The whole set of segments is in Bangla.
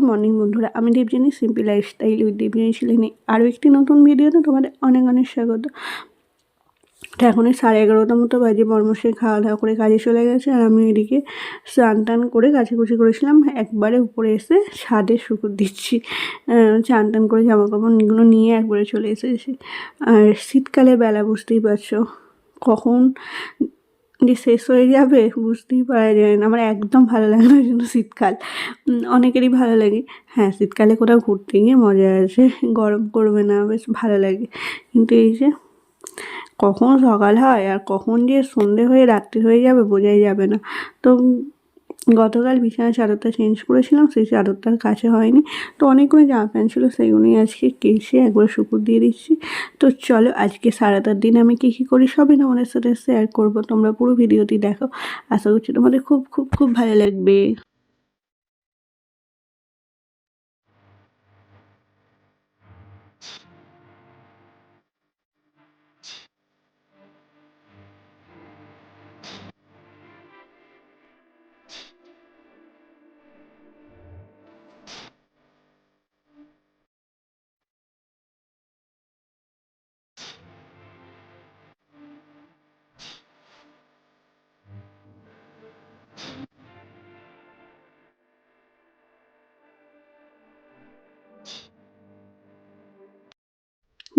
মর্নিং বন্ধুরা, আমি Debjani simple lifestyle with Debjani ছিলেন আরও একটি নতুন ভিডিওতে তোমাদের অনেক অনেক স্বাগত। তো এখন 11:30 মতো বাজে। বর্মশাই খাওয়া দাওয়া করে কাজে চলে গেছে, আর আমি এদিকে স্নান টান করে কাচাকুচি করেছিলাম। একবারে উপরে এসে ছাদে শুকুর দিচ্ছি। চান টান করে জামা কাপড়গুলো নিয়ে একবারে চলে এসেছি। আর শীতকালে বেলা বুঝতেই পারছো কখন যে শেষ হয়ে যাবে বুঝতেই পারা যায় না। আমার একদম ভালো লাগে না জন্য শীতকাল। অনেকেরই ভালো লাগে। হ্যাঁ, শীতকালে কোথাও ঘুরতে গিয়ে মজা আছে, গরম করবে না, বেশ ভালো লাগে। কিন্তু এই যে কখন সকাল হয় আর কখন যে সন্ধে হয়ে রাত্রি হয়ে যাবে বোঝাই যাবে না। তো গতকাল বিছানার চাদরটা চেঞ্জ করেছিলাম, সেই চাদরটার কাছে হয়নি। তো অনেকগুলো জামা প্যান্ট ছিল, সেগুলোই আজকে কেচে একবার শুকুর দিয়ে দিচ্ছি। তো চলো আজকে সারাটার দিন আমি কী করি সবই তোমাদের সাথে শেয়ার করবো। তোমরা পুরো ভিডিওটি দেখো, আশা করছি তোমাদের খুব খুব খুব ভালো লাগবে।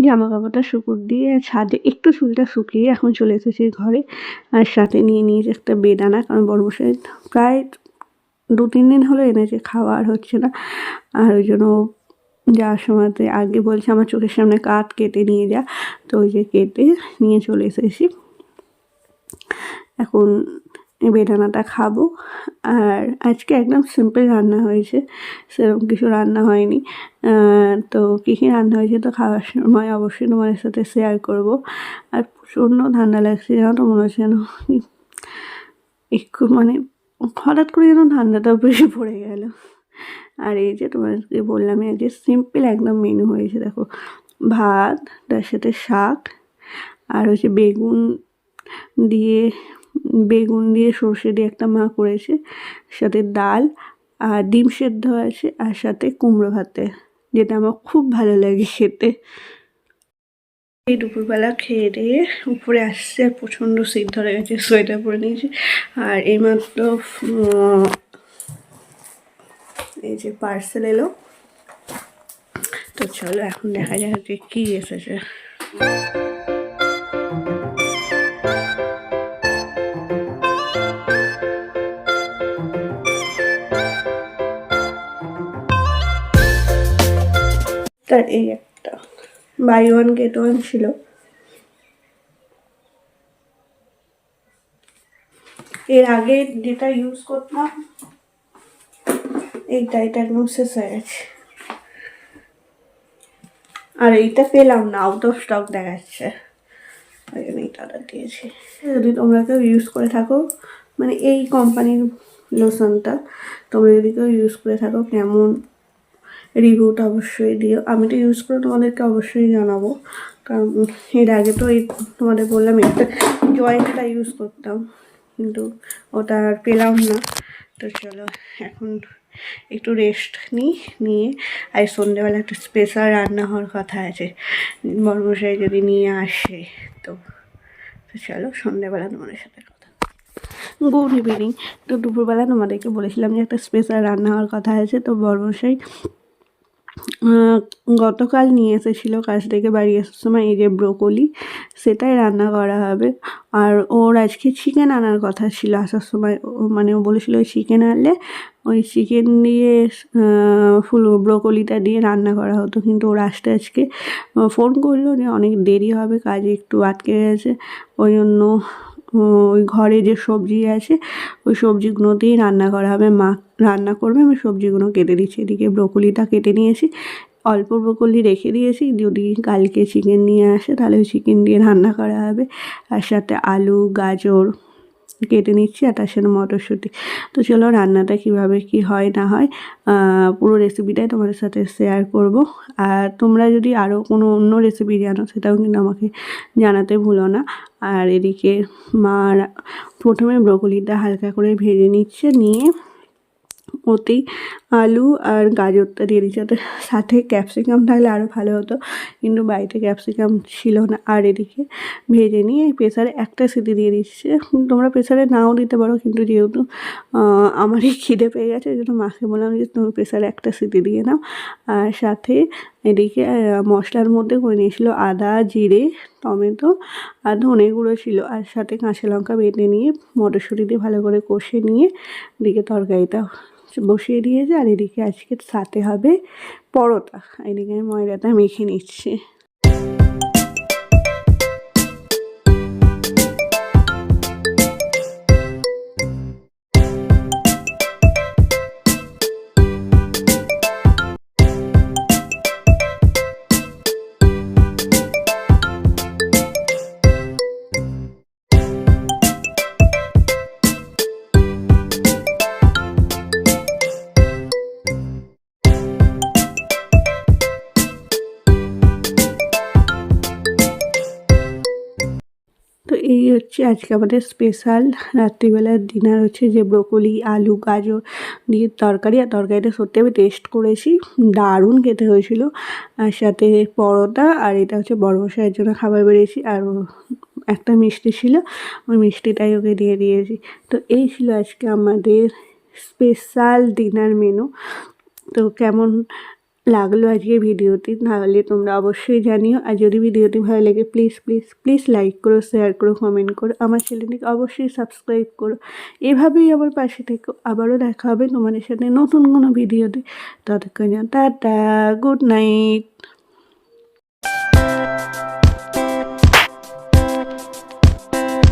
জামা কাপড়টা শুকুর দিয়ে ছাদে একটু চুলটা শুকিয়ে এখন চলে এসেছি ঘরে। আর সাথে নিয়ে নিয়েছি একটা বেদানা, কারণ বড়মশাই প্রায় 2-3 দিন হলো এনেছে, খাওয়া আর হচ্ছে না। আর ওই জন্য যাওয়ার সময়তে আগে বলছে আমার চোখের সামনে কাঠ কেটে নিয়ে যা। তো ওই যে কেটে নিয়ে চলে এসেছি। এখন বেদানাটা খাবো। আর আজকে একদম সিম্পল রান্না হয়েছে, সেরকম কিছু রান্না হয়নি। তো কী কী রান্না হয়েছে তো খাওয়ার সময় অবশ্যই তোমাদের সাথে শেয়ার করব। আর প্রচণ্ড ঠান্ডা লাগছে, যেন তো মনে হচ্ছে যেন একটু মানে হঠাৎ করে যেন ঠান্ডাটা বেশি পড়ে গেল। আর এই যে তোমাদেরকে বললাম যে সিম্পল একদম মেনু হয়েছে, দেখো ভাত, তার সাথে শাক, আর হচ্ছে বেগুন দিয়ে সর্ষে দিয়ে একটা মা করেছে, সাথে ডাল আর ডিম সেদ্ধ আছে, আর সাথে কুমড়ো ভাতে, যেটা আমার খুব ভালো লাগে খেতে। এই দুপুরবেলা খেয়ে দিয়ে উপরে আসছে, আর প্রচণ্ড শীত ধরে গেছে, সোয়েটার পরে নিয়েছি। আর এইমাত্র এই যে পার্সেল এলো। তো চলো এখন দেখা যাক যে কী এসেছে। তার এই একটা বাই ওয়ান গেট ওয়ান ছিল। এর আগে যেটা ইউজ করতাম এটা একদম শেষ হয়ে গেছে, আর এইটা পেলাম না, আউট অফ স্টক দেখাচ্ছে, ওই জন্য এইটা অর্ডার দিয়েছি। যদি তোমরা কেউ ইউজ করে থাকো, মানে এই কোম্পানির লোশনটা তোমরা যদি কেউ ইউজ করে থাকো, কেমন রিভিউটা অবশ্যই দিও। আমি তো ইউজ করে তোমাদেরকে অবশ্যই জানাবো, কারণ এর আগে তো এই তোমাদের বললাম একটা জয়েন্টটা ইউজ করতাম, কিন্তু ওটা আর পেলাম না। তো চলো এখন একটু রেস্ট নিয়ে আর সন্ধ্যেবেলা একটা স্পেশাল রান্না হওয়ার কথা আছে, বড়মশাই যদি নিয়ে আসে। তো চলো সন্ধ্যেবেলা তোমাদের সাথে কথা। Good evening. তো দুপুরবেলা তোমাদেরকে বলেছিলাম যে একটা স্পেশাল রান্না হওয়ার কথা আছে। তো বড়মশাই গতকাল নিয়ে এসেছিলো কাজ থেকে বাড়ি আসার সময় এই যে ব্রোকলি, সেটাই রান্না করা হবে। আর ওর আজকে চিকেন আনার কথা ছিল আসার সময়, মানে ও বলেছিল ওই চিকেন আনলে ওই চিকেন দিয়ে ফুল ব্রোকলিটা দিয়ে রান্না করা হতো, কিন্তু ওর আসতে আজকে ফোন করলো যে অনেক দেরি হবে, কাজে একটু আটকে গেছে। ওই জন্য ওই ঘরে যে সবজি আছে ওই সবজিগুলো দিয়েই রান্না করা হবে। মা রান্না করবে, আমি সবজিগুলো কেটে দিচ্ছি। এদিকে ব্রোকলিটা কেটে নিয়েছি, অল্প ব্রোকলি রেখে দিয়েছি, যদি কালকে চিকেন নিয়ে আসে তাহলে ওই চিকেন দিয়ে রান্না করা হবে। আর সাথে আলু গাজর কেটে নিচ্ছি, আর তার সাথে মটরশুঁটি। তো চলো রান্নাটা কীভাবে কী হয় না হয় পুরো রেসিপিটাই তোমাদের সাথে শেয়ার করব। আর তোমরা যদি আরও কোনো অন্য রেসিপি জানো সেটাও কিন্তু আমাকে জানাতে ভুলো না। আর এদিকে মা প্রথমে ব্রোকলিটা হালকা করে ভেজে নিচ্ছে, নিয়ে ওতেই আলু আর গাজরটা দিয়ে দিচ্ছি, ওতে সাথে ক্যাপসিকাম থাকলে আরও ভালো হতো, কিন্তু বাড়িতে ক্যাপসিকাম ছিল না। আর এদিকে ভেজে নিয়ে প্রেসারে একটা সিটি দিয়ে দিচ্ছি। তোমরা প্রেসারে নাও দিতে পারো, কিন্তু যেহেতু আমারই খিদে পেয়ে গেছে ওই জন্য মাকে বললাম যে তুমি প্রেসারে একটা সিটি দিয়ে নাও। আর সাথে এদিকে মশলার মধ্যে করে নিয়েছিল আদা, জিরে, টমেটো আর ধনে গুঁড়ো ছিল, আর সাথে কাঁচা লঙ্কা বেটে নিয়ে মটরশুঁটি দিয়ে ভালো করে কষে নিয়ে এদিকে তরকারিটা বসিয়ে দিয়েছে। আর এদিকে আজকে সাথে হবে পরোটা, এদিকে আমি ময়দাটা মেখে নিচ্ছি। তো এই হচ্ছে আজকে আমাদের স্পেশাল রাত্রিবেলার ডিনার হচ্ছে যে ব্রোকলি, আলু, গাজর দিয়ে তরকারি। আর তরকারিটা সত্যি আমি টেস্ট করেছি, দারুণ খেতে হয়েছিল। আর সাথে পরোটা, আর এটা হচ্ছে বড়মশাইয়ের জন্য খাবার বেরিয়েছি। আর একটা মিষ্টি ছিল, ওই মিষ্টিটাই ওকে দিয়ে দিয়েছি। তো এই ছিল আজকে আমাদের স্পেশাল ডিনার মেনু। তো কেমন লাগলো আজকে ভিডিওটি, তাহলে তোমরা অবশ্যই জানিও। আর যদি ভিডিওটি ভালো লাগে প্লিজ প্লিজ প্লিজ লাইক করো, শেয়ার করো, কমেন্ট করো, আমার চ্যানেলটিকে অবশ্যই সাবস্ক্রাইব করো। এভাবেই আমার পাশে থেকো। আবারও দেখা হবে তোমাদের সাথে নতুন কোনো ভিডিওতে। ততক্ষণ টাটা, গুড নাইট।